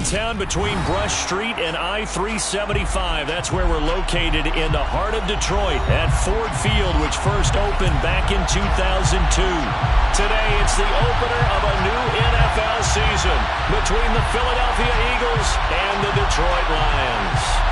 downtown between Brush Street and I-375. That's where we're located in the heart of Detroit at Ford Field, which first opened back in 2002. Today, it's the opener of a new NFL season between the Philadelphia Eagles and the Detroit Lions.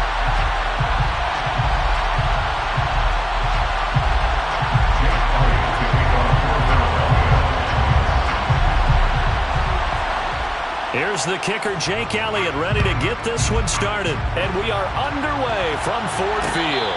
Here's the kicker, Jake Elliott, ready to get this one started. And we are underway from Ford Field.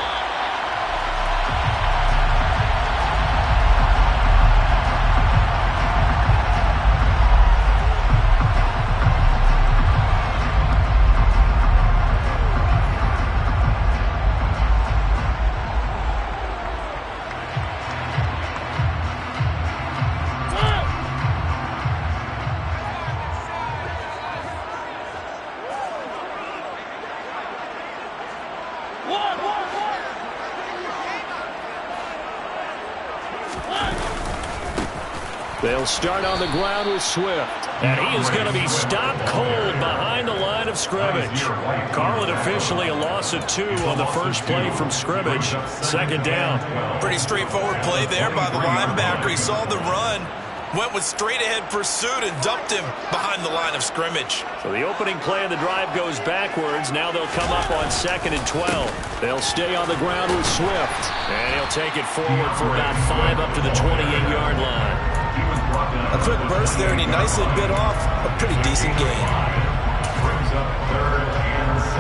They'll start on the ground with Swift. And he is going to be stopped cold behind the line of scrimmage. Call it officially a loss of 2 on the first play from scrimmage. Second down. Pretty straightforward play there by the linebacker. He saw the run, went with straight-ahead pursuit, and dumped him behind the line of scrimmage. So the opening play of the drive goes backwards. Now they'll come up on 2nd and 12. They'll stay on the ground with Swift. And he'll take it forward for about 5 up to the 28-yard line. A quick burst there, and he nicely bit off a pretty decent gain. Brings up 3rd and 7.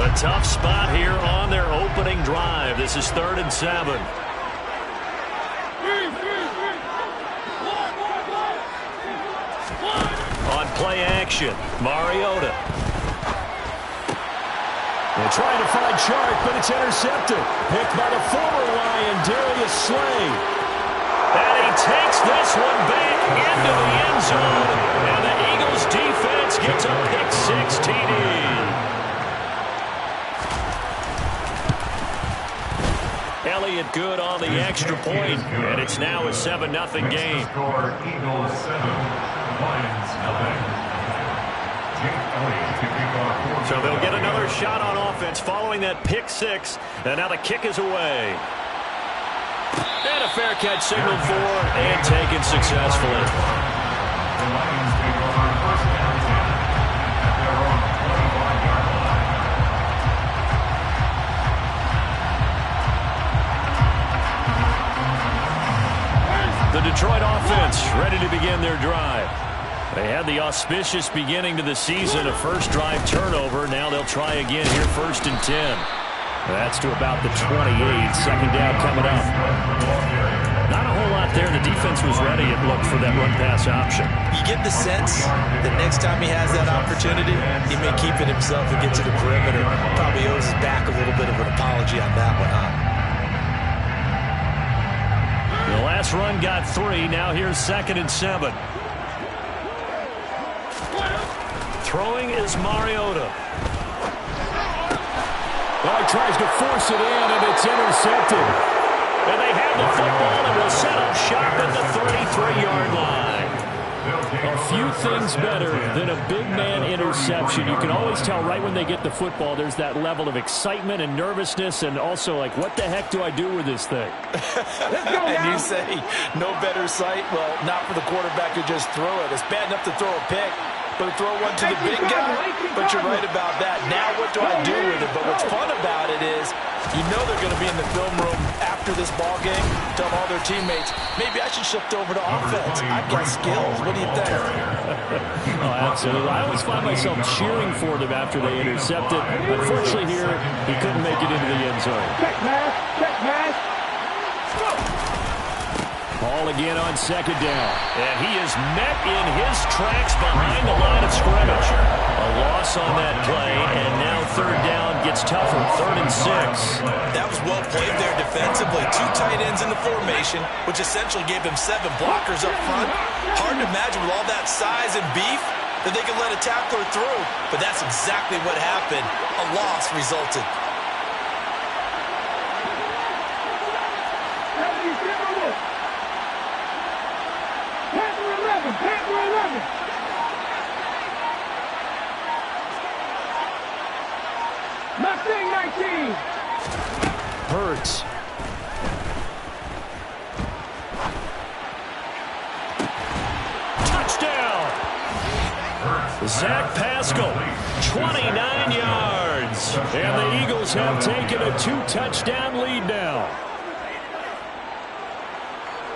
A tough spot here on their opening drive. This is 3rd and 7. On play action, Mariota. They're trying to find Chark, but it's intercepted. Picked by the former Lion, Darius Slay. And he takes this one back into the end zone. And the Eagles defense gets a pick-6 TD. Elliott good on the extra point, and it's now a 7-0 game. Score Eagles 7, Lions 9. So they'll get another shot on offense following that pick-6, and now the kick is away. And a fair catch signaled for and taken successfully. The Lions take over 1st and 10 at their own 21-yard line. The Detroit offense ready to begin their drive. They had the auspicious beginning to the season, a first drive turnover. Now they'll try again here, 1st and 10. That's to about the 28. Second down coming up. Not a whole lot there. The defense was ready, it looked, for that run-pass option. You get the sense that next time he has that opportunity, he may keep it himself and get to the perimeter. Probably owes his back a little bit of an apology on that one, huh? The last run got 3. Now here's 2nd and 7. Throwing is Mariota. Well, he tries to force it in, and it's intercepted. And they have the football and will set up shop at the 33-yard line. A few things better than a big man interception. You can always tell right when they get the football, there's that level of excitement and nervousness, and also like, what the heck do I do with this thing? And you say no better sight? Well, not for the quarterback to just throw it. It's bad enough to throw a pick, but to throw one to the big guy? But you're right about that. Now what do I do with it? But what's fun about it is you know they're going to be in the film room after this ball game, tell all their teammates, maybe I should shift over to offense. I've got skills. What do you think? Oh, absolutely. I always find myself cheering for them after they intercept it. Unfortunately here, he couldn't make it into the end zone. Check pass. Check pass. Ball again on 2nd down. And he is met in his tracks behind the line of scrimmage. A loss on that play, and now 3rd down gets tougher. 3rd and 6. That was well played there defensively. 2 tight ends in the formation, which essentially gave them 7 blockers up front. Hard to imagine with all that size and beef that they could let a tackler through. But that's exactly what happened. A loss resulted. Number 11. Mustang 19. Hurts. Touchdown! Zach Pascal, 29 yards. And the Eagles have taken a 2-touchdown lead now.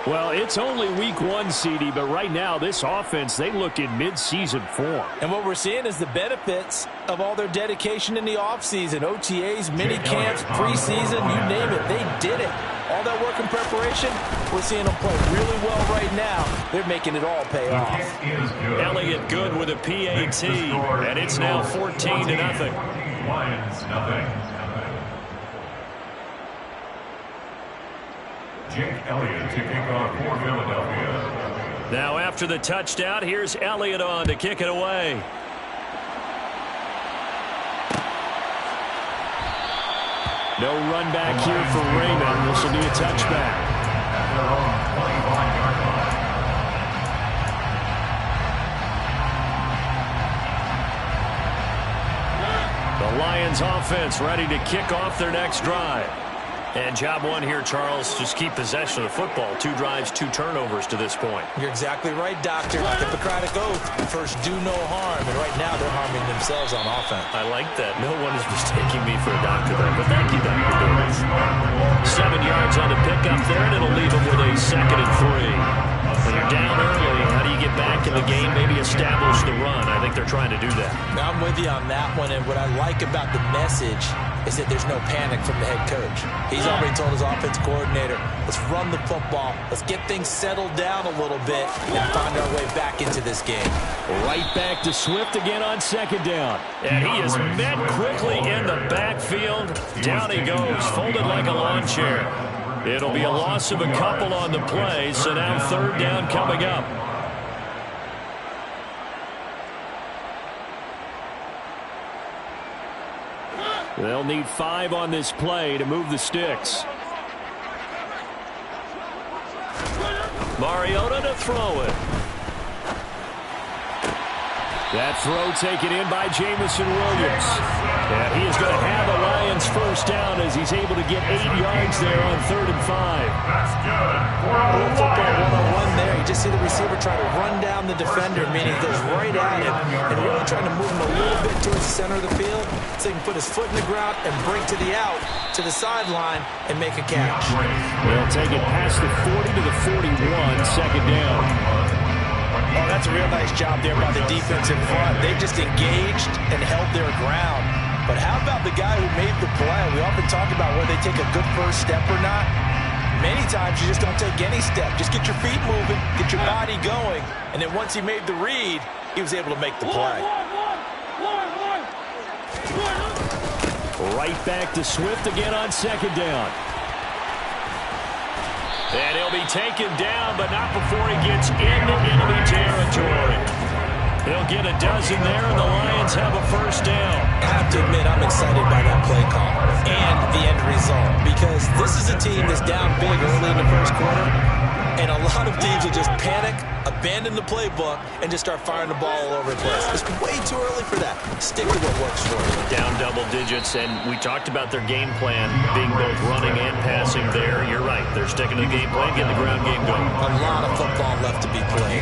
Well, it's only week 1, CD, but right now this offense, they look in mid-season form. And what we're seeing is the benefits of all their dedication in the offseason. OTAs, mini camps, preseason, you name it. They did it. All that work and preparation, we're seeing them play really well right now. They're making it all pay off. Elliott good with a PAT, and it's now 14-0. Lions, nothing. Jake Elliott to kick off for Philadelphia. Now after the touchdown, here's Elliott on to kick it away. No run back here for Raymond. This will be a touchback. At their own 25-yard line. The Lions offense ready to kick off their next drive. And job one here, Charles, just keep possession of the football. 2 drives, 2 turnovers to this point. You're exactly right, Doctor. Hippocratic oath. First, do no harm. And right now, they're harming themselves on offense. I like that. No one is mistaking me for a doctor there. But thank you, Dr. Davis. 7 yards on the pickup there, and it'll leave them with a 2nd and 3. When you're down early, how do you get back in the game, maybe establish the run? I think they're trying to do that. Now, I'm with you on that one, and what I like about the message is that there's no panic from the head coach. He's already told his offense coordinator, let's run the football, let's get things settled down a little bit, and find our way back into this game. Right back to Swift again on 2nd down. And he is met quickly in the backfield. Down he goes, folded like a lawn chair. It'll be a loss of a couple on the play, so now 3rd down coming up. They'll need 5 on this play to move the sticks. Mariota to throw it. That throw taken in by Jamison Williams. And he is going to have a Lions first down as he's able to get 8 yards there on 3rd and 5. That's good. A little football 1-on-1 there. You just see the receiver try to run down the defender, meaning he goes right at him and really trying to move him a little bit towards the center of the field so he can put his foot in the ground and break to the out, to the sideline, and make a catch. They'll take it past the 40 to the 41, 2nd down. Oh, that's a real nice job there by the defense in front. They've just engaged and held their ground. But how about the guy who made the play? We often talk about whether they take a good first step or not. Many times you just don't take any step. Just get your feet moving, get your body going, and then once he made the read, he was able to make the play. Right back to Swift again on 2nd down. And he'll be taken down, but not before he gets into enemy territory. He'll get a dozen there, and the Lions have a first down. I have to admit, I'm excited by that play call and the end result, because this is a team that's down big early in the first quarter, and a lot of teams will just panic, abandon the playbook, and just start firing the ball all over the place. It's way too early for that. Stick to what works for you. Down double digits, and we talked about their game plan being both running and passing there. You're right. They're sticking to the game plan, getting the ground game going. A lot of football left to be played.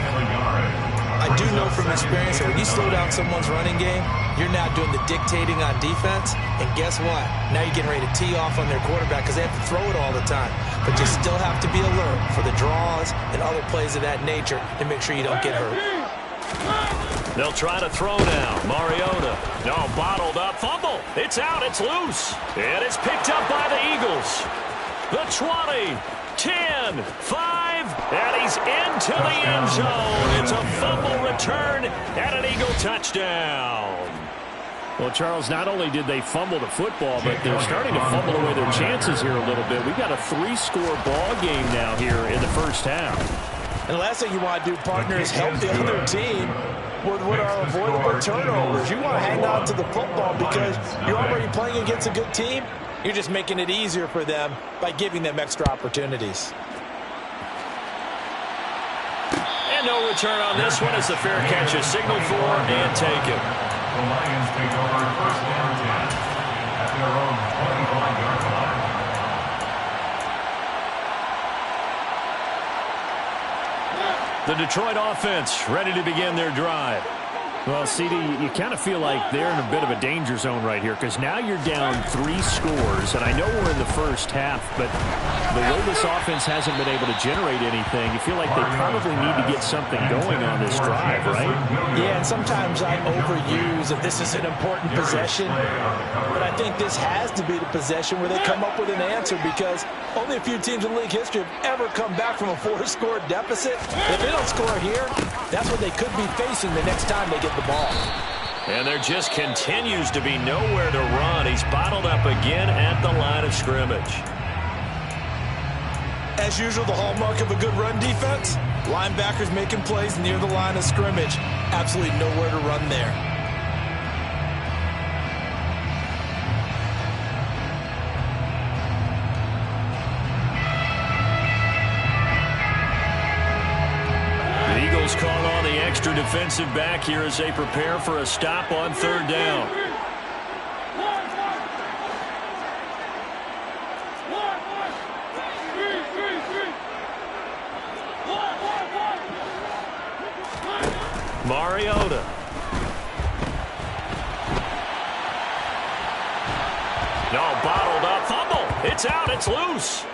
I do know from experience that when you slow down someone's running game, you're now doing the dictating on defense, and guess what? Now you're getting ready to tee off on their quarterback because they have to throw it all the time. But you still have to be alert for the draws and other plays of that nature to make sure you don't get hurt. They'll try to throw now. Mariota. No, bottled up. Fumble. It's out. It's loose. And it's picked up by the Eagles. The 20, 10, 5, and he's into the end zone. It's a fumble return and an Eagle touchdown. Well, Charles, not only did they fumble the football, but they're starting to fumble away their chances here a little bit. We've got a 3-score ball game now here in the first half. And the last thing you want to do, partner, is help the other team with what are avoidable turnovers. You want to hang on to the football because you're already playing against a good team. You're just making it easier for them by giving them extra opportunities. And And no return on this one as the fair catch is signaled for and taken. The Lions take over first down 10 at their own 25-yard line. The Detroit offense ready to begin their drive. Well, CD, you kind of feel like they're in a bit of a danger zone right here because now you're down 3 scores, and I know we're in the first half, but the way this offense hasn't been able to generate anything, you feel like they probably need to get something going on this drive, right? Yeah, and sometimes I overuse that this is an important possession, but I think this has to be the possession where they come up with an answer because only a few teams in league history have ever come back from a 4-score deficit. If they don't score here, that's what they could be facing the next time they get the ball. And there just continues to be nowhere to run. He's bottled up again at the line of scrimmage. As usual, the hallmark of a good run defense, linebackers making plays near the line of scrimmage. Absolutely nowhere to run there. Call on the extra defensive back here as they prepare for a stop on 3rd down. Mariota. No, bottled up. Fumble. It's out. It's loose.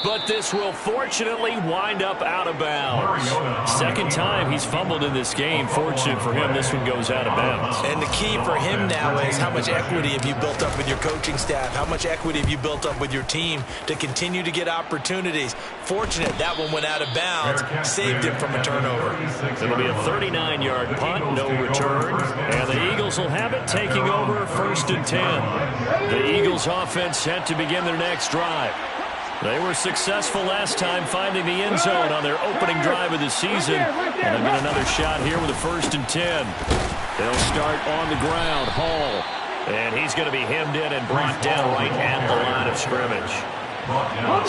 But this will fortunately wind up out of bounds. Second time he's fumbled in this game. Fortunate for him, this one goes out of bounds. And the key for him now is how much equity have you built up with your coaching staff? How much equity have you built up with your team to continue to get opportunities? Fortunate that one went out of bounds, saved him from a turnover. It'll be a 39-yard punt, no return. And the Eagles will have it, taking over 1st and 10. The Eagles offense set to begin their next drive. They were successful last time finding the end zone on their opening drive of the season. And they'll get another shot here with a 1st and 10. They'll start on the ground. Hall. And he's going to be hemmed in and brought down right at the line of scrimmage.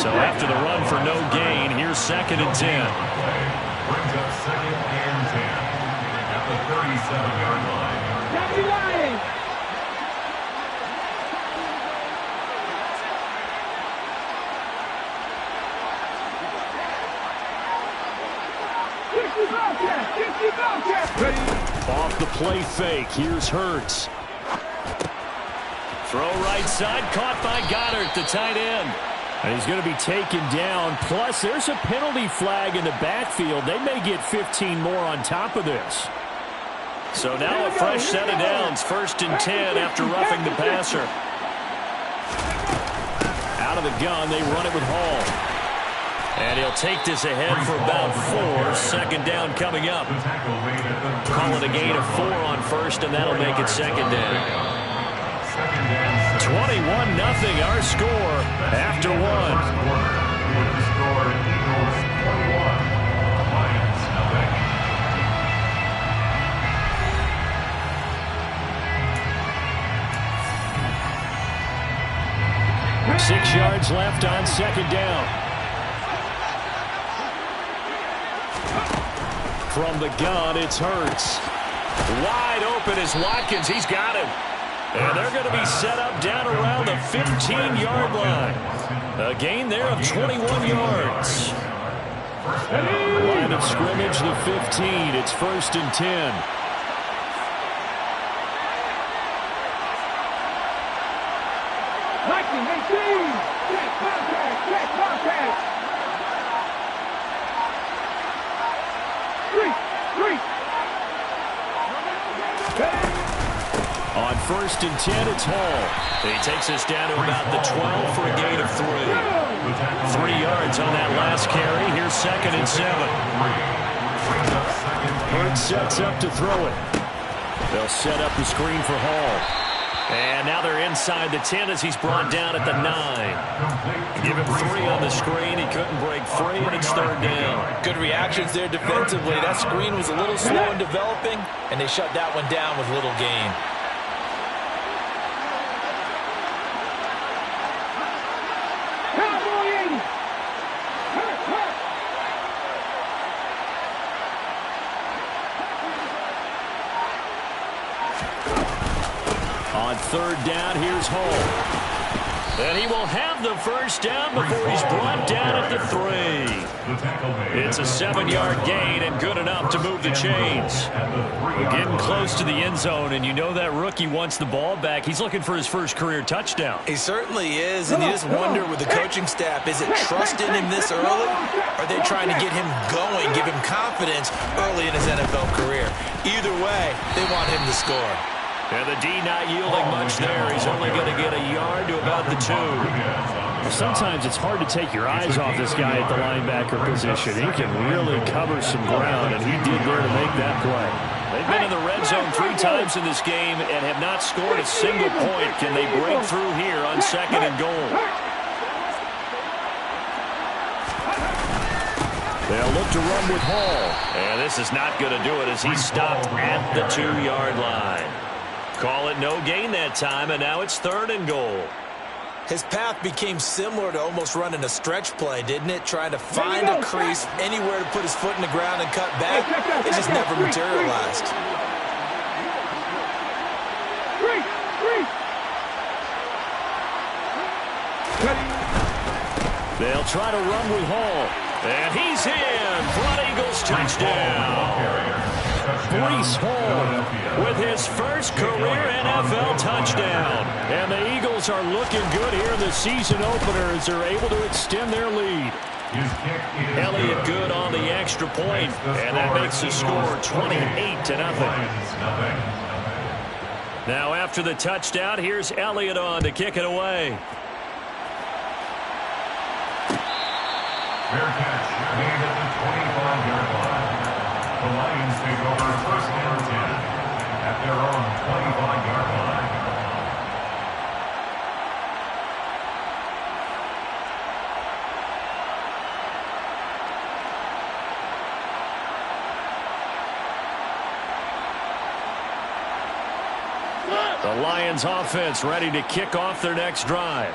So after the run for no gain, here's 2nd and 10. Brings up 2nd and 10 at the 37-yard line. Off the play fake. Here's Hurts. Throw right side, caught by Goddard, the tight end. And he's going to be taken down. Plus, there's a penalty flag in the backfield. They may get 15 more on top of this. So now a fresh set of downs. 1st and 10 after roughing the passer. Out of the gun, they run it with Hall. And he'll take this ahead for about 4. 2nd down coming up. Call it a gain of 4 on 1st, and that'll make it 2nd down. 21-0 our score after 1. Lions 6 yards left on 2nd down. From the gun, it's Hurts. Wide open is Watkins. He's got him. And they're going to be set up down around the 15-yard line. A gain there of 21 yards. Line of scrimmage, the 15. It's 1st and 10. On 1st and 10, it's Hall. He takes us down to about the 12 for a gain of 3. 3 yards on that last carry. Here's 2nd and 7. Hurts sets up to throw it. They'll set up the screen for Hall. And now they're inside the 10 as he's brought down at the 9. Give him 3 on the screen. He couldn't break free, and it's 3rd down. Good reactions there defensively. That screen was a little slow in developing, and they shut that one down with little gain. On third down, here's Hall. And he will have the first down before he's brought down at the 3. It's a 7-yard gain and good enough to move the chains. We're getting close to the end zone, and you know that rookie wants the ball back. He's looking for his first career touchdown. He certainly is, and you just wonder with the coaching staff, is it trust in him this early? Or are they trying to get him going, give him confidence early in his NFL career? Either way, they want him to score. And the D not yielding much there. He's only going to get a yard to about the 2. Well, sometimes it's hard to take your eyes off this guy at the linebacker position. He can really cover some ground, and he did there to make that play. They've been in the red zone 3 times in this game and have not scored a single point. Can they break through here on 2nd and goal? They'll look to run with Hall. And this is not going to do it as he's stopped at the 2-yard line. Call it no gain that time, and now it's 3rd and goal. His path became similar to almost running a stretch play, didn't it? Trying to find a crease, anywhere to put his foot in the ground and cut back. It just never materialized. They'll try to run with Hall. And he's in. Front Eagles touchdown. Breece Hall with his first career NFL touchdown. And the Eagles are looking good here in the season opener as they're able to extend their lead. Elliott good on the extra point, and that makes the score 28-0. Now after the touchdown, here's Elliott on to kick it away. Fair catch, made at the 25-yard line. The Lions take over 1st and 10 at their own 25-yard line. The Lions offense ready to kick off their next drive.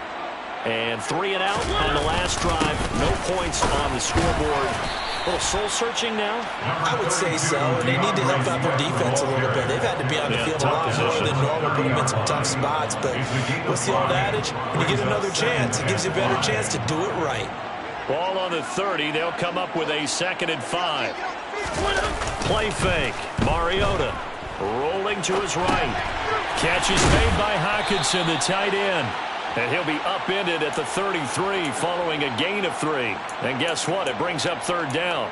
And 3 and out on the last drive. No points on the scoreboard. A little soul-searching now? I would say so. And they need to help out their defense a little bit. They've had to be on the field a lot more than normal, put them in some tough spots. But what's the old adage? When you get another chance, it gives you a better chance to do it right. Ball on the 30. They'll come up with a 2nd and 5. Play fake. Mariota rolling to his right. Catch is made by Hockenson, the tight end. And he'll be upended at the 33 following a gain of 3. And guess what? It brings up 3rd down.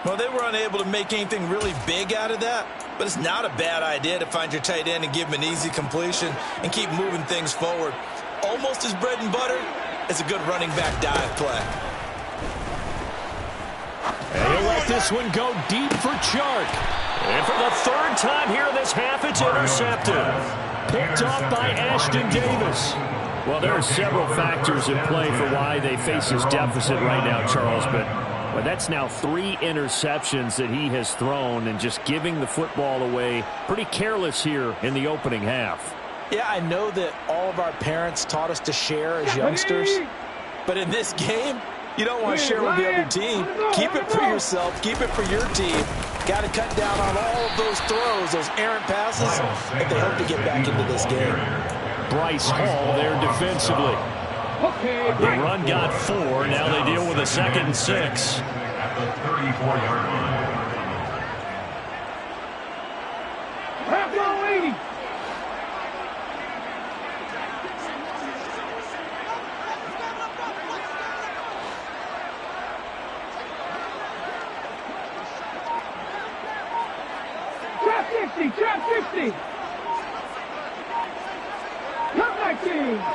Well, they were unable to make anything really big out of that. But it's not a bad idea to find your tight end and give him an easy completion and keep moving things forward. Almost his bread and butter is a good running back dive play. And he'll let this one go deep for Chark. And for the 3rd time here in this half, it's intercepted. Picked off by Ashton Davis. Well, there are several factors at play for why they face this deficit right now, Charles. But that's now 3 interceptions that he has thrown and just giving the football away. Pretty careless here in the opening half. Yeah, I know that all of our parents taught us to share as youngsters. But in this game, you don't want to share with the other team. Keep it for yourself. Keep it for your team. Got to cut down on all of those throws, those errant passes, if they hope to get back into this game. Bryce Hall there defensively. The run got 4. Now they deal with a 2nd and 6. At the 34-yard line. Trap 50.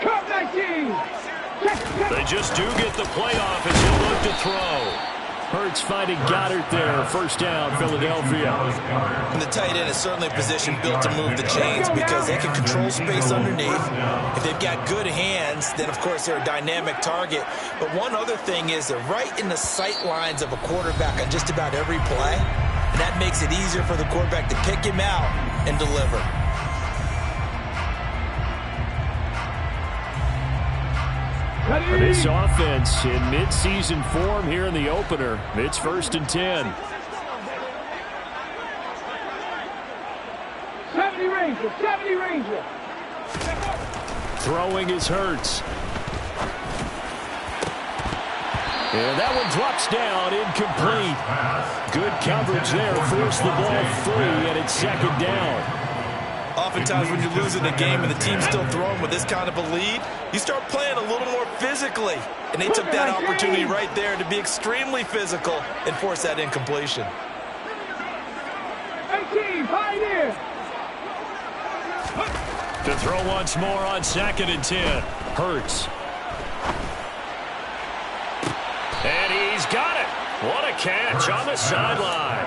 Cup 19. They just do get the playoff as he'll look to throw. Hurts finding Goddard there. 1st down, Philadelphia. And the tight end is certainly a position built to move the chains because they can control space underneath. If they've got good hands, then of course they're a dynamic target. But one other thing is they're right in the sight lines of a quarterback on just about every play. And that makes it easier for the quarterback to pick him out and deliver. This offense in midseason form here in the opener. It's 1st and 10. 70 Ranger. Throwing is Hurts. And that one drops down, incomplete. Good coverage there, forced the ball free, and it's second down. Oftentimes when you're losing a game and the team's still throwing with this kind of a lead, you start playing a little more physically. And they took that opportunity right there to be extremely physical and force that incompletion. 18, pioneer. To throw once more on 2nd and 10. Hurts. And he's got it. What a catch on the sideline.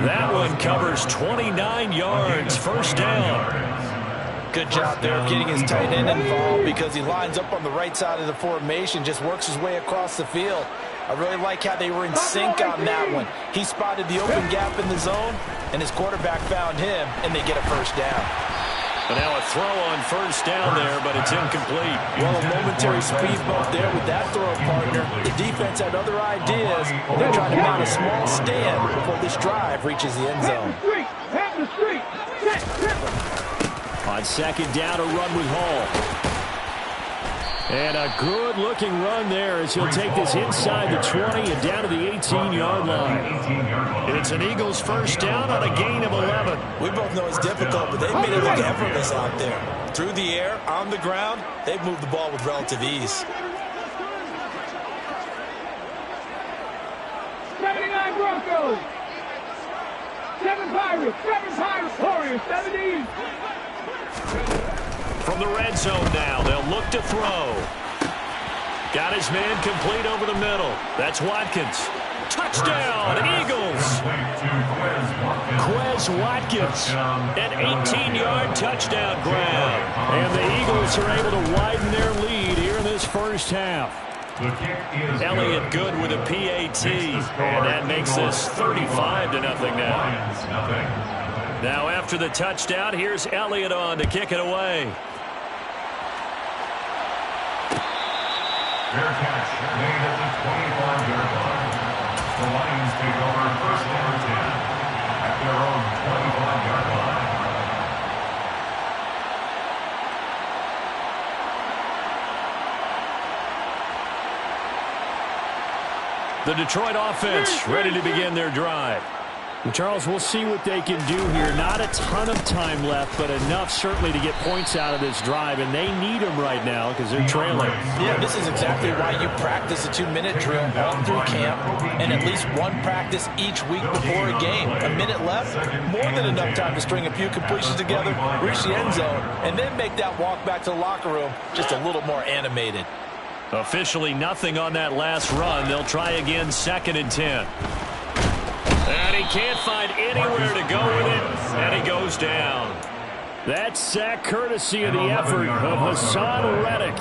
That one covers 29 yards. First down. Good job there of getting his tight end involved because he lines up on the right side of the formation, just works his way across the field. I really like how they were in sync on that one. He spotted the open gap in the zone, and his quarterback found him, and they get a first down. And now a throw on first down there, but it's incomplete. Well, a momentary speed bump there with that throw, partner. The defense had other ideas. They're trying to make a small stand before this drive reaches the end zone. Have the street. On 2nd down, a run with Hall. And a good-looking run there as he'll take this inside the 20 and down to the 18-yard line. It's an Eagles first down on a gain of 11. We both know it's difficult, but they've made it look effortless out there. Through the air, on the ground, they've moved the ball with relative ease. 79 Broncos. 7 Pirates. Warriors, 70. From the red zone now, they'll look to throw. Got his man complete over the middle. That's Watkins. Touchdown, Eagles. Quez Watkins, an 18-yard touchdown grab. And the Eagles are able to widen their lead here in this first half. Elliott good with a PAT, and that makes this 35-0 now. Now after the touchdown, here's Elliott on to kick it away. Fair catch made at the 25-yard line. The Lions take over first and 10 at their own 25-yard line. The Detroit offense ready to begin their drive. Well, Charles, we'll see what they can do here. Not a ton of time left, but enough certainly to get points out of this drive, and they need them right now because they're trailing. Yeah, this is exactly why you practice a 2-minute drill all through camp and at least one practice each week before a game. A minute left, more than enough time to string a few completions together, reach the end zone, and then make that walk back to the locker room just a little more animated. Officially nothing on that last run. They'll try again 2nd and 10. And he can't find anywhere to go with it, and he goes down. That sack courtesy of the effort of Hassan Reddick.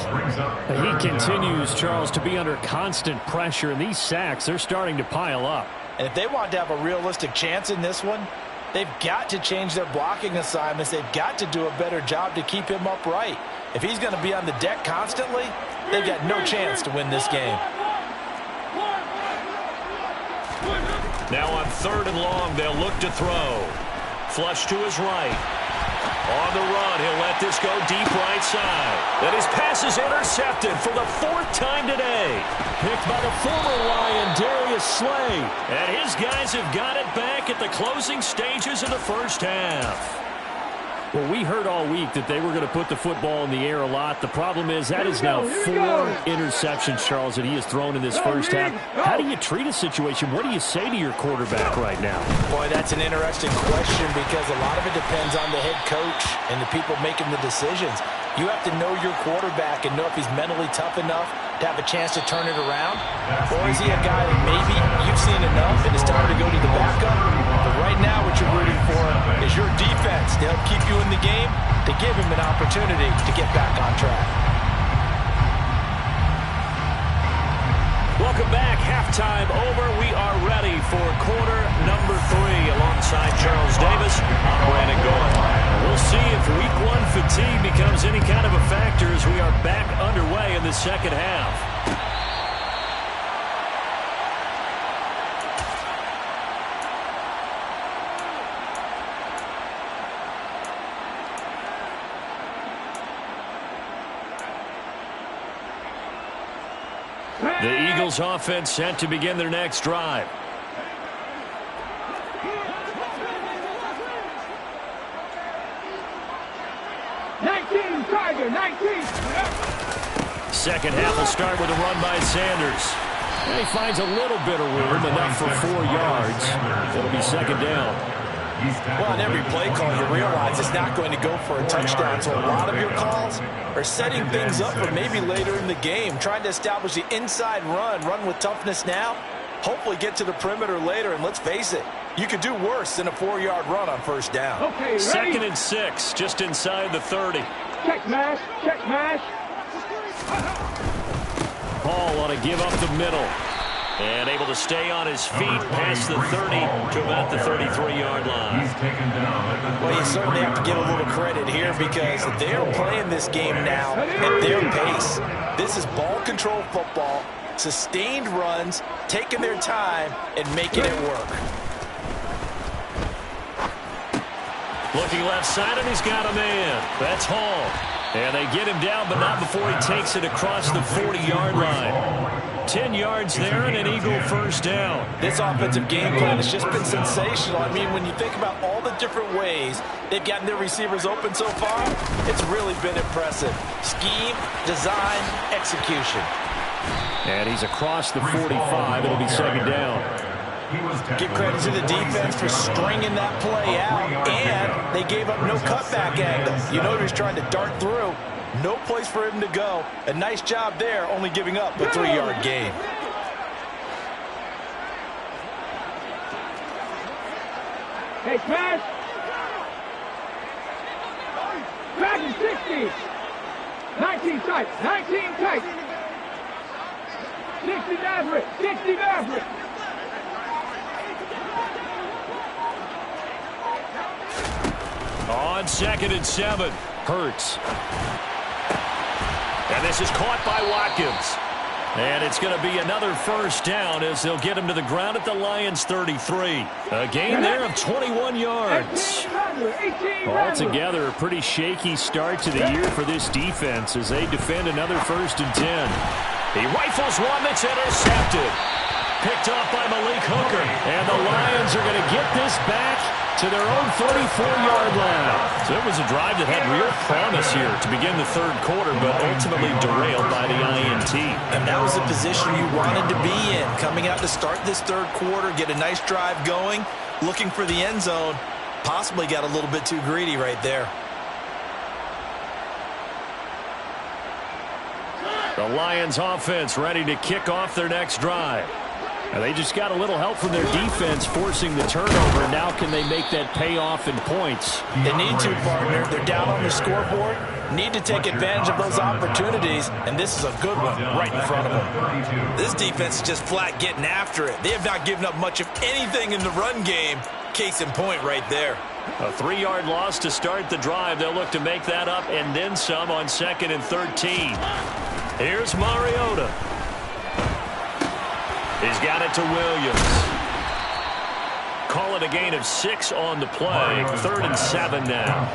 He continues, Charles, to be under constant pressure, and these sacks, they're starting to pile up. And if they want to have a realistic chance in this one, they've got to change their blocking assignments. They've got to do a better job to keep him upright. If he's going to be on the deck constantly, they've got no chance to win this game. Now on 3rd and long, they'll look to throw. Flush to his right. On the run, he'll let this go deep right side. And his pass is intercepted for the 4th time today. Picked by the former Lion, Darius Slay. And his guys have got it back at the closing stages of the first half. Well, we heard all week that they were going to put the football in the air a lot. The problem is that is now 4 interceptions, Charles, that he has thrown in this first half. How do you treat a situation? What do you say to your quarterback right now? Boy, that's an interesting question because a lot of it depends on the head coach and the people making the decisions. You have to know your quarterback and know if he's mentally tough enough to have a chance to turn it around. Or is he a guy that maybe you've seen enough and it's time to go to the backup? But right now what you're rooting for is your defense to help keep you in the game, to give him an opportunity to get back on track. Welcome back. Halftime over. We are ready for quarter number 3 alongside Charles Davis. I'm Brandon Gaudin. We'll see if week 1 fatigue becomes any kind of a factor as we are back underway in the second half. The Eagles offense set to begin their next drive. Tiger, 19. Second half will start with a run by Sanders. And he finds a little bit of room, enough for 4 yards. It'll be second down. Well, on every play call, you realize it's not going to go for a touchdown. So a lot of your calls are setting things up for maybe later in the game, trying to establish the inside run with toughness now, hopefully get to the perimeter later. And let's face it, you could do worse than a 4-yard run on first down. Okay, ready? Second and 6, just inside the 30. Check mash, check mash. Paul ought to give up the middle. And able to stay on his feet past the 30 to about the 33-yard line. Well, you certainly have to give a little credit here because they're playing this game now at their pace. This is ball control football, sustained runs, taking their time, and making it work. Looking left side, and he's got a man. That's Hall. And they get him down, but not before he takes it across the 40-yard line. 10 yards there and an Eagle first down. This offensive game plan has just been sensational. I mean, when you think about all the different ways they've gotten their receivers open so far, it's really been impressive. Scheme, design, execution. And he's across the 45. It'll be second down. Give credit to the defense for stringing that play out, and they gave up no cutback angle. You know he's trying to dart through. No place for him to go. A nice job there, only giving up a 3-yard gain. Hey, smash. Dragon 60. 19 tight, 19 tight. 60 Maverick, 60 Maverick. On second and 7, Hurts. And this is caught by Watkins. And it's going to be another first down as they'll get him to the ground at the Lions' 33. A gain there of 21 yards. Altogether, a pretty shaky start to the year for this defense as they defend another first and 10. He rifles one that's intercepted. Picked off by Malik Hooker. And the Lions are going to get this back to their own 34-yard line. So it was a drive that had real promise here to begin the third quarter, but ultimately derailed by the INT. And that was the position you wanted to be in. Coming out to start this third quarter, get a nice drive going, looking for the end zone. Possibly got a little bit too greedy right there. The Lions offense ready to kick off their next drive. And they just got a little help from their defense forcing the turnover. Now can they make that pay off in points? They need to, partner. They're down on the scoreboard. Need to take advantage of those opportunities. And this is a good one right in front of them. This defense is just flat getting after it. They have not given up much of anything in the run game. Case in point right there. A 3-yard loss to start the drive. They'll look to make that up and then some on second and 13. Here's Mariota. He's got it to Williams. Call it a gain of 6 on the play. 3rd and 7 now.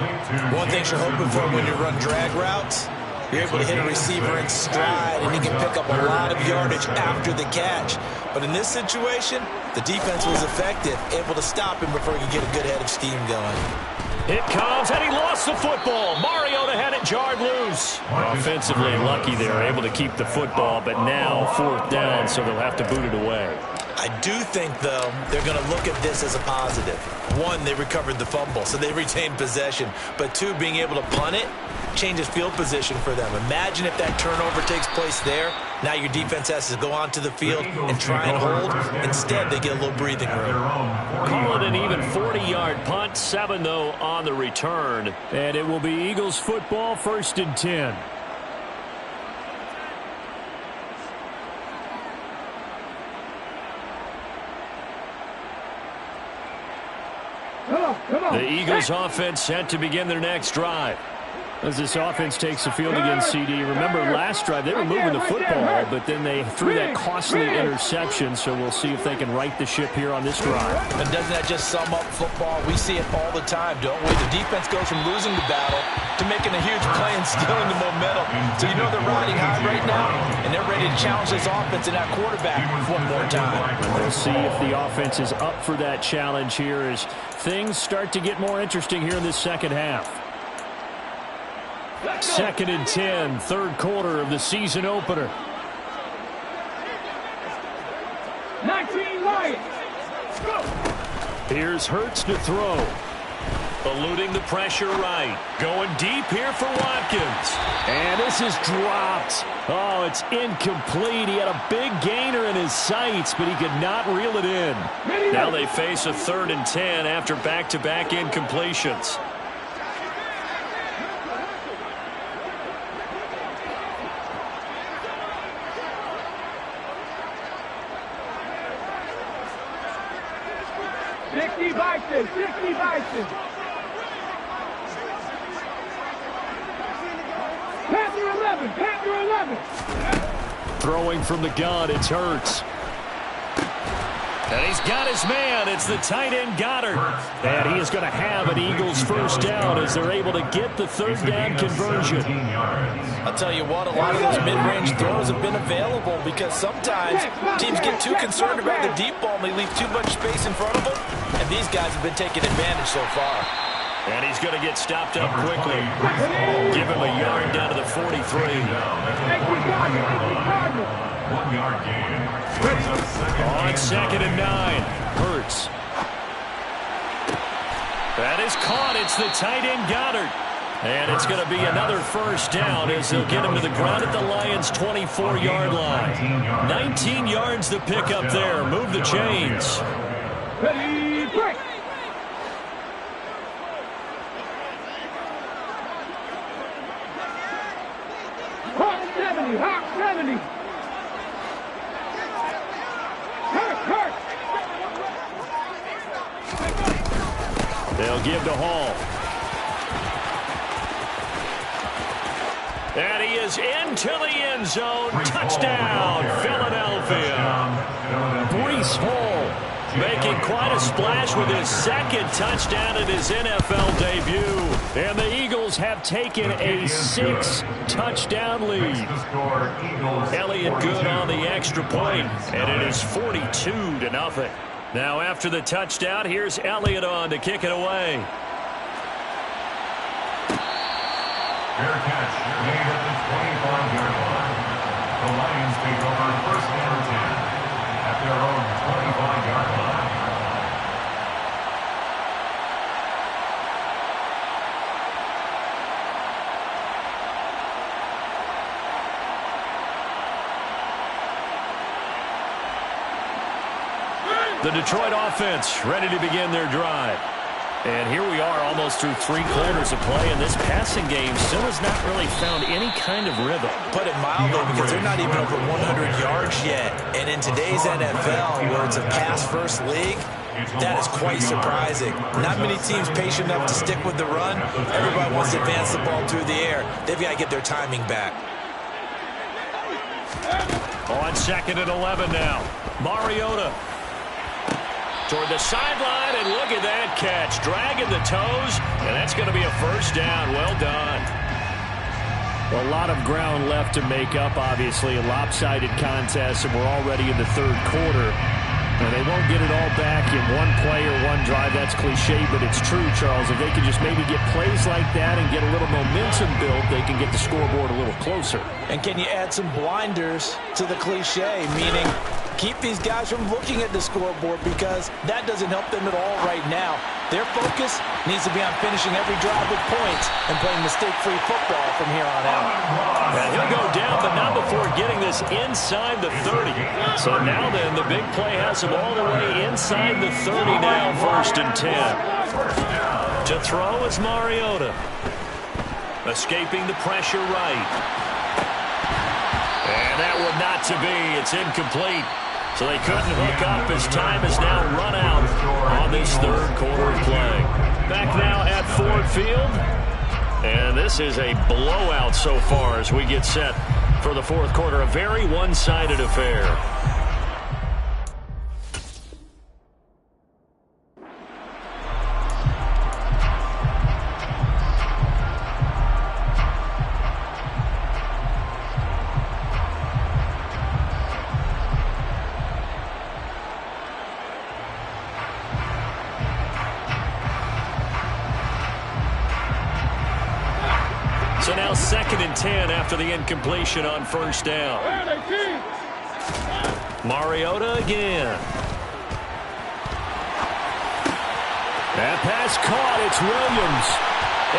One thing you're hoping for when you run drag routes, you're able to hit a receiver in stride, and he can pick up a lot of yardage after the catch. But in this situation, the defense was effective, able to stop him before he could get a good head of steam going. It comes, and he lost the football. Mariota had it jarred loose. Offensively lucky they're able to keep the football, but now 4th down, so they'll have to boot it away. I do think, though, they're going to look at this as a positive. 1, they recovered the fumble, so they retained possession. But 2, being able to punt it changes field position for them. Imagine if that turnover takes place there. Now your defense has to go onto the field and try and hold. Instead, they get a little breathing room. Call it an even 40-yard punt. 7, though, on the return. And it will be Eagles football, 1st and 10. Come on. The Eagles offense set to begin their next drive. As this offense takes the field against CD, remember last drive they were moving the football, but then they threw that costly interception, so we'll see if they can right the ship here on this drive. And doesn't that just sum up football? We see it all the time, don't we? The defense goes from losing the battle to making a huge play and stealing the momentum. So you know they're riding high right now, and they're ready to challenge this offense and that quarterback one more time. We'll see if the offense is up for that challenge here as things start to get more interesting here in this second half. 2nd and 10, third quarter of the season opener. 19 Lions. Go. Here's Hurts to throw. Eluding the pressure right. Going deep here for Watkins. And this is dropped. Oh, it's incomplete. He had a big gainer in his sights, but he could not reel it in. Now they face a 3rd and 10 after back-to-back incompletions. Bison, 60 Bison. Panther 11, Panther 11. Throwing from the gun, it's Hurts. And he's got his man. It's the tight end Goddard. And he is going to have an Eagles first down as they're able to get the 3rd down conversion. I'll tell you what, a lot of those mid-range throws have been available because sometimes teams get too concerned about the deep ball and they leave too much space in front of them. And these guys have been taking advantage so far. And he's going to get stopped up quickly. Give him a yard down to the 43. 1 yard gain. On 2nd and 9. Hurts. That is caught. It's the tight end Goddard. And it's going to be another first down as they'll get him to the ground at the Lions' 24-yard line. 19 yards to pick up there. Move the chains. Ready, break. Hawk 70, Hawk 70. Hurt. They'll give to Hall. And he is into the end zone. Touchdown, Philadelphia. Breece Hall making quite a splash with his 2nd touchdown in his NFL debut. And the Eagles have taken a 6-touchdown lead. Elliott good on the extra point, and it is 42-0. Now after the touchdown, here's Elliott on to kick it away. Fair catch made at the 25-yard line. The Lions take over 1st and 10 at their own 25-yard line. The Detroit offense ready to begin their drive. And here we are almost through 3 quarters of play, and this passing game still has not really found any kind of rhythm. Put it mildly, because they're not even over 100 yards yet. And in today's NFL, where it's a pass-first league, that is quite surprising. Not many teams patient enough to stick with the run. Everybody wants to advance the ball through the air. They've got to get their timing back. On 2nd and 11 now. Mariota toward the sideline, and look at that catch. Dragging the toes, and that's going to be a first down. Well done. A lot of ground left to make up, obviously. A lopsided contest, and we're already in the 3rd quarter. And they won't get it all back in one play or one drive. That's cliche, but it's true, Charles. If they can just maybe get plays like that and get a little momentum built, they can get the scoreboard a little closer. And can you add some blinders to the cliche, meaning keep these guys from looking at the scoreboard, because that doesn't help them at all right now. Their focus needs to be on finishing every drive with points and playing mistake-free football from here on out. And he'll go down, but not before getting this inside the 30. So now then, the big play has him all the way inside the 30 now, 1st and 10. To throw is Mariota. Escaping the pressure right. And that one not to be. It's incomplete. So they couldn't hook up as time is now run out on this 3rd quarter of play. Back now at Ford Field. And this is a blowout so far as we get set for the fourth quarter. A very one-sided affair. So now 2nd and 10 after the incompletion on first down. Mariota again. That pass caught. It's Williams.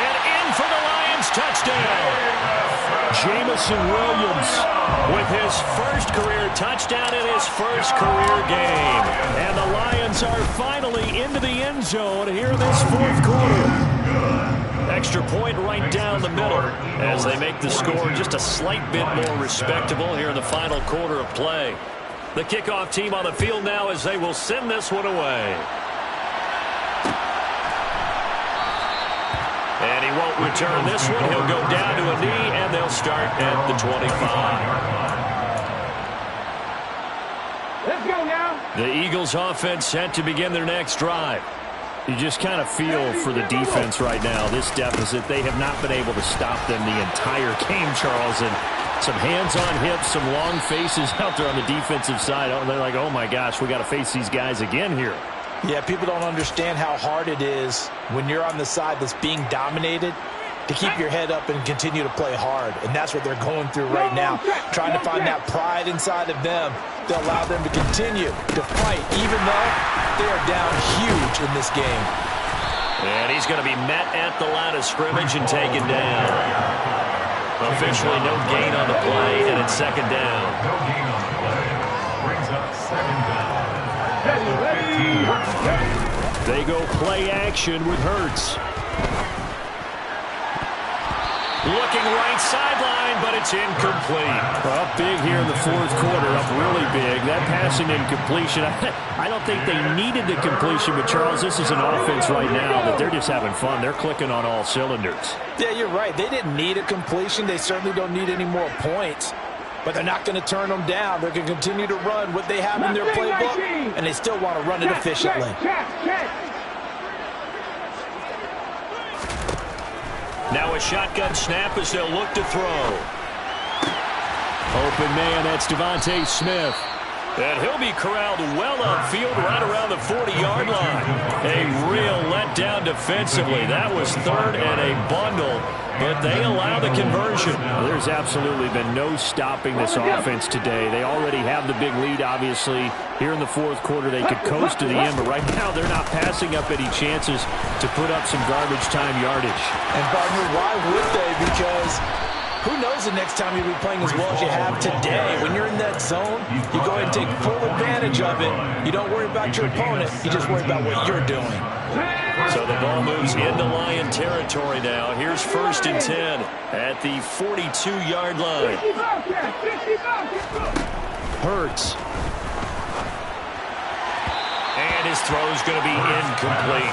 And in for the Lions touchdown. Jamison Williams with his first career touchdown in his first career game. And the Lions are finally into the end zone here in this fourth quarter. Extra point right down the middle as they make the score just a slight bit more respectable here in the final quarter of play. The kickoff team on the field now as they will send this one away. And he won't return this one. He'll go down to a knee, and they'll start at the 25. Let's go now. The Eagles offense set to begin their next drive. You just kind of feel for the defense right now, this deficit. They have not been able to stop them the entire game, Charles. And some hands on hips, some long faces out there on the defensive side. Oh, they're like, oh, my gosh, we got to face these guys again here. Yeah, people don't understand how hard it is when you're on the side that's being dominated to keep your head up and continue to play hard. And that's what they're going through right now, trying to find that pride inside of them to allow them to continue to fight, even though they are down huge in this game. And he's going to be met at the line of scrimmage and taken down. Officially no gain on the play, and it's 2nd down. No gain on the play. Brings up 2nd down. They go play action with Hurts. Looking right sideline, but it's incomplete. Well, up big here in the fourth quarter, up really big. That passing incompletion, I don't think they needed the completion, but Charles, this is an offense right now that they're just having fun. They're clicking on all cylinders. Yeah, you're right. They didn't need a completion. They certainly don't need any more points. But they're not going to turn them down. They're going to continue to run what they have in their playbook, and they still want to run it efficiently. Now a shotgun snap as they'll look to throw. Open man, that's Devontae Smith. And he'll be corralled well upfield right around the 40-yard line. A real letdown defensively. That was 3rd and a bundle, but they allow the conversion. Well, there's absolutely been no stopping this offense today. They already have the big lead, obviously. Here in the fourth quarter, they could coast to the end, but right now they're not passing up any chances to put up some garbage time yardage. And, partner, why would they? Because who knows the next time you'll be playing as well as you have today. When you're in that zone, you go ahead and take full advantage of it. You don't worry about your opponent. You just worry about what you're doing. So the ball moves into Lion territory now. Here's 1st and 10 at the 42-yard line. Hurts. And his throw's going to be incomplete.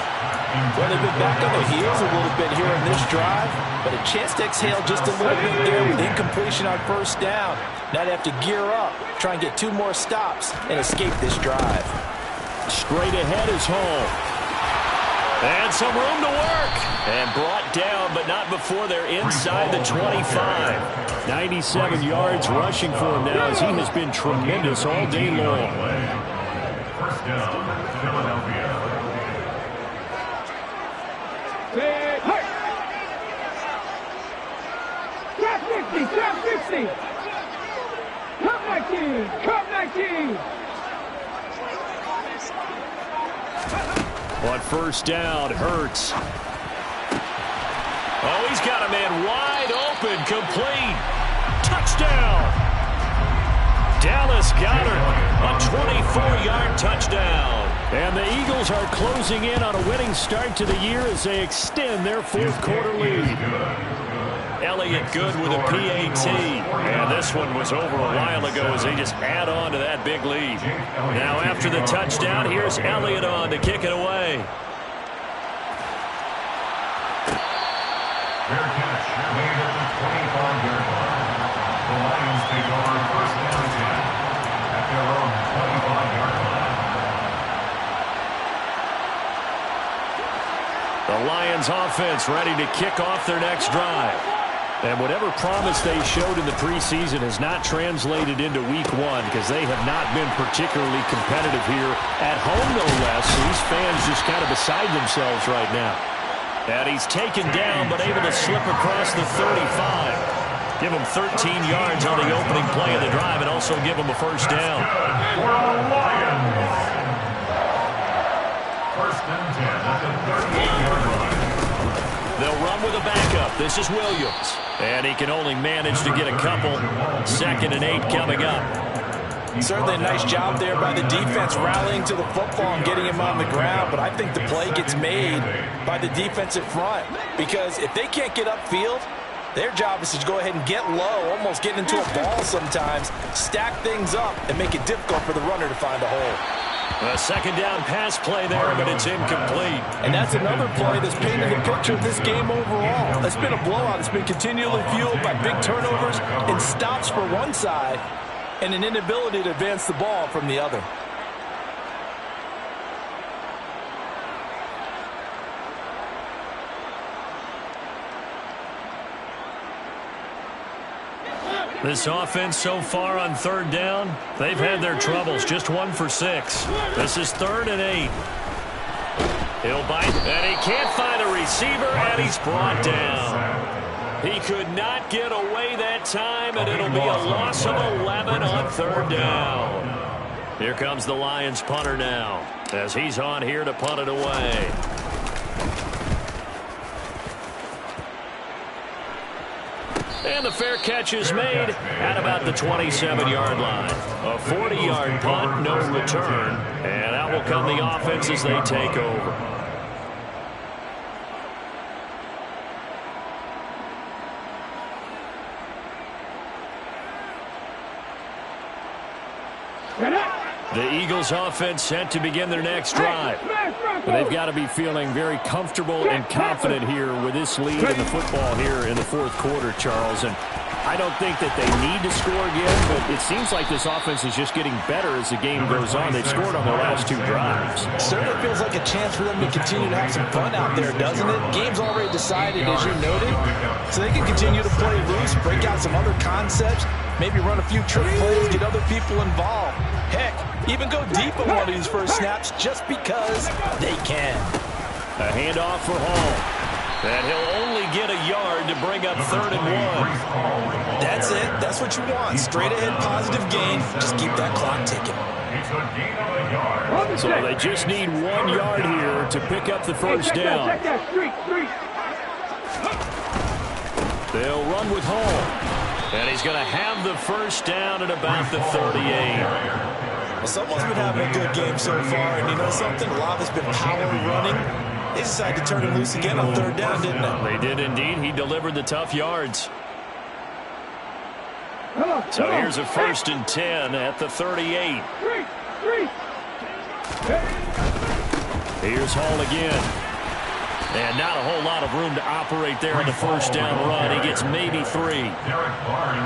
Well, they've been back on their heels a little bit here in this drive, but a chance to exhale just a little bit there with incompletion on first down. Now they have to gear up, try and get 2 more stops, and escape this drive. Straight ahead is Hall. And some room to work. And brought down, but not before they're inside the 25. 97 yards rushing for him now as he has been tremendous all day long. First down, Philadelphia. Top 60. Come 19. Come 19. On first down, Hurts. Oh, he's got a man wide open, complete. Touchdown. Dallas Goedert, a 24-yard touchdown. And the Eagles are closing in on a winning start to the year as they extend their fourth quarter lead. Elliott good with a PAT. And this one was over a while ago as they just add on to that big lead. Now after the touchdown, here's Elliott on to kick it away. Bearcats The Lions offense ready to kick off their next drive. And whatever promise they showed in the preseason has not translated into week one because they have not been particularly competitive here at home, no less. These fans just kind of beside themselves right now. And he's taken down but able to slip across the 35. Give him 13 yards on the opening play of the drive and also give him a first down. For the Lions. First and 10 at the 38-yard line. They'll run with a backup. This is Williams. And he can only manage to get a couple. 2nd and 8 coming up. Certainly a nice job there by the defense rallying to the football and getting him on the ground. But I think the play gets made by the defensive front. Because if they can't get upfield, their job is to go ahead and get low, almost get into a ball sometimes, stack things up, and make it difficult for the runner to find a hole. A second down pass play there, but it's incomplete. And that's another play that's painted the picture of this game overall. It's been a blowout. It's been continually fueled by big turnovers and stops for one side and an inability to advance the ball from the other. This offense so far on 3rd down, they've had their troubles. Just 1 for 6. This is 3rd and 8. He'll bite, and he can't find a receiver, and he's brought down. He could not get away that time, and it'll be a loss of 11 on 3rd down. Here comes the Lions punter now, as he's on here to punt it away. And the fair catch is made at about the 27-yard line. A 40-yard punt, no return. And out will come the offense as they take over. The Eagles offense set to begin their next drive. They've got to be feeling very comfortable and confident here with this lead in the football here in the 4th quarter, Charles. And I don't think that they need to score again, but it seems like this offense is just getting better as the game goes on. They've scored on their last 2 drives. Certainly feels like a chance for them to continue to have some fun out there, doesn't it? Game's already decided, as you noted, so they can continue to play loose, break out some other concepts, maybe run a few trick plays, get other people involved. Heck, even go deep on one of these first snaps just because they can. A handoff for Hall. And he'll only get a yard to bring up 3rd and 1. That's it. That's what you want. Straight ahead positive gain. Just keep that clock ticking. So they just need 1 yard here to pick up the first down. They'll run with Hall. And he's going to have the first down at about the 38. Well, someone's been having a good game so far. And you know something? A lot has been power running. They decided to turn him loose again on 3rd down, didn't they? They did indeed. He delivered the tough yards. So here's a 1st and 10 at the 38. Here's Hall again. And not a whole lot of room to operate there on the first down run. He gets maybe 3.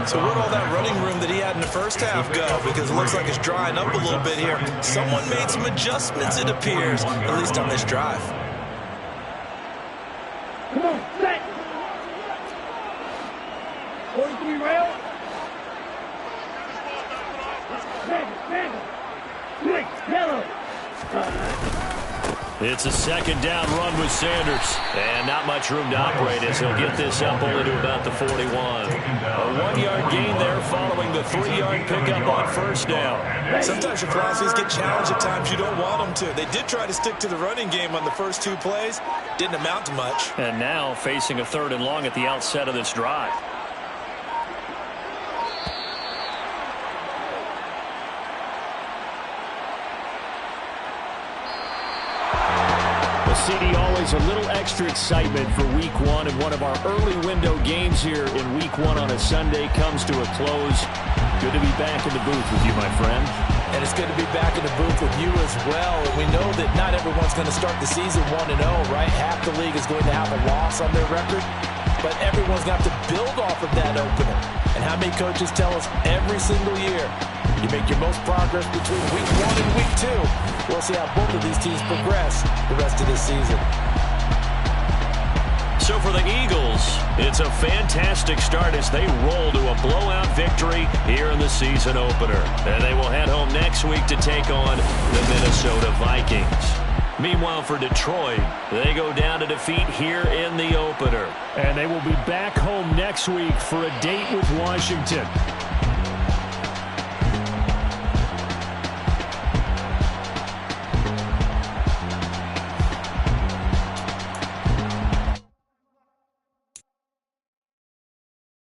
So where'd all that running room that he had in the first half go? Because it looks like it's drying up a little bit here. Someone made some adjustments, it appears, at least on this drive. Come on, set. 43 rail. Quick, yellow. It's a 2nd down run with Sanders. And not much room to operate as he'll get this up only to about the 41. A 1-yard gain there following the 3-yard pickup on 1st down. Sometimes your philosophies get challenged at times you don't want them to. They did try to stick to the running game on the first 2 plays. Didn't amount to much. And now facing a 3rd and long at the outset of this drive. CD, always a little extra excitement for week 1, and one of our early window games here in week 1 on a Sunday comes to a close. Good to be back in the booth with you, my friend. And it's good to be back in the booth with you as well. And we know that not everyone's going to start the season 1-0, right? Half the league is going to have a loss on their record, but everyone's got to build off of that opener. And how many coaches tell us every single year, you make your most progress between week 1 and week 2. We'll see how both of these teams progress the rest of this season. So for the Eagles, it's a fantastic start as they roll to a blowout victory here in the season opener. And they will head home next week to take on the Minnesota Vikings. Meanwhile, for Detroit, they go down to defeat here in the opener. And they will be back home next week for a date with Washington.